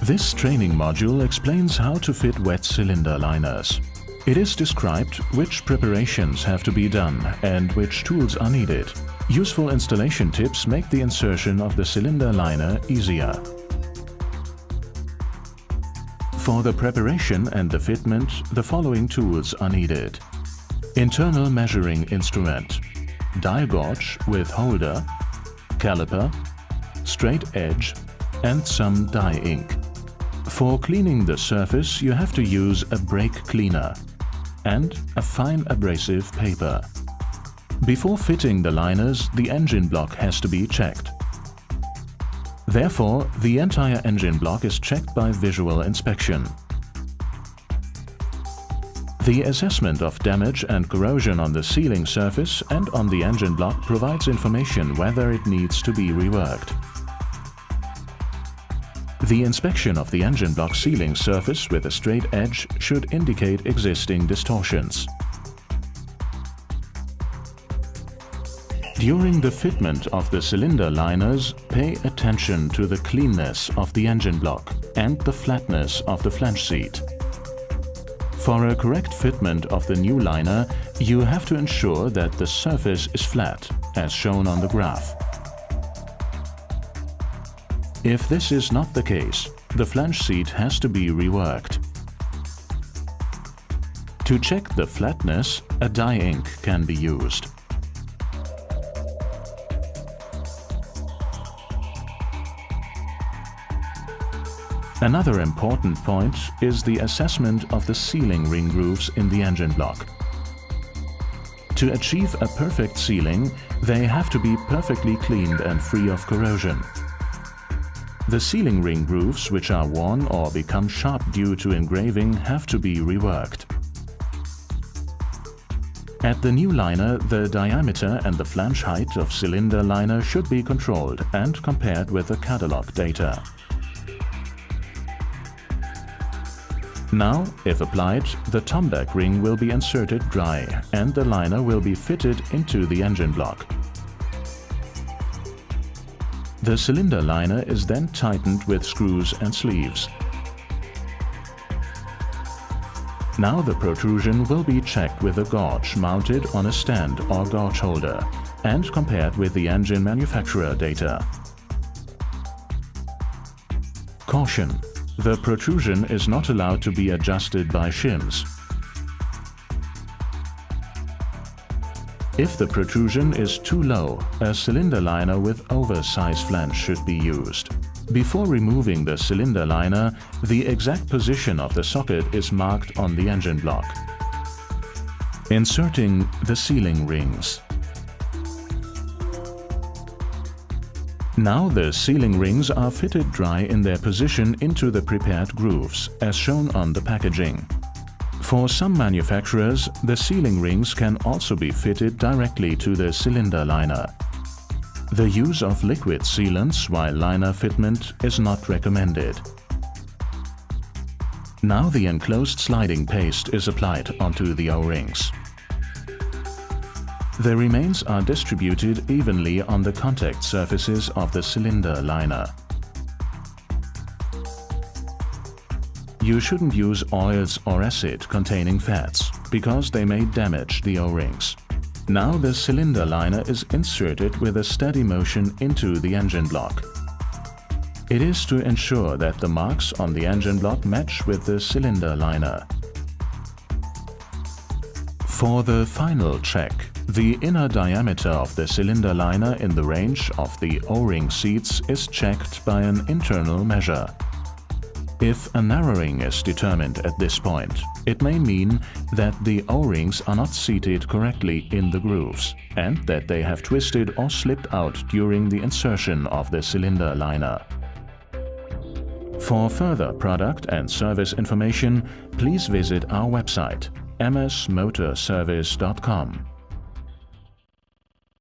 This training module explains how to fit wet cylinder liners. It is described which preparations have to be done and which tools are needed. Useful installation tips make the insertion of the cylinder liner easier. For the preparation and the fitment, the following tools are needed. Internal measuring instrument, dial gauge with holder, caliper, straight edge and some dye ink. For cleaning the surface, you have to use a brake cleaner and a fine abrasive paper. Before fitting the liners, the engine block has to be checked. Therefore, the entire engine block is checked by visual inspection. The assessment of damage and corrosion on the sealing surface and on the engine block provides information whether it needs to be reworked. The inspection of the engine block sealing surface with a straight edge should indicate existing distortions. During the fitment of the cylinder liners, pay attention to the cleanness of the engine block and the flatness of the flange seat. For a correct fitment of the new liner, you have to ensure that the surface is flat, as shown on the graph. If this is not the case, the flange seat has to be reworked. To check the flatness, a dye ink can be used. Another important point is the assessment of the sealing ring grooves in the engine block. To achieve a perfect sealing, they have to be perfectly cleaned and free of corrosion. The sealing ring grooves which are worn or become sharp due to engraving have to be reworked. At the new liner, the diameter and the flange height of cylinder liner should be controlled and compared with the catalog data. Now, if applied, the tomback ring will be inserted dry and the liner will be fitted into the engine block. The cylinder liner is then tightened with screws and sleeves. Now the protrusion will be checked with a gauge mounted on a stand or gauge holder and compared with the engine manufacturer data. Caution: the protrusion is not allowed to be adjusted by shims. If the protrusion is too low, a cylinder liner with oversized flange should be used. Before removing the cylinder liner, the exact position of the socket is marked on the engine block. Inserting the sealing rings. Now the sealing rings are fitted dry in their position into the prepared grooves, as shown on the packaging. For some manufacturers, the sealing rings can also be fitted directly to the cylinder liner. The use of liquid sealants while liner fitment is not recommended. Now the enclosed sliding paste is applied onto the O-rings. The remains are distributed evenly on the contact surfaces of the cylinder liner. You shouldn't use oils or acid containing fats, because they may damage the O-rings. Now the cylinder liner is inserted with a steady motion into the engine block. It is to ensure that the marks on the engine block match with the cylinder liner. For the final check, the inner diameter of the cylinder liner in the range of the O-ring seats is checked by an internal measure. If a narrowing is determined at this point, it may mean that the O-rings are not seated correctly in the grooves and that they have twisted or slipped out during the insertion of the cylinder liner. For further product and service information, please visit our website msmotorservice.com.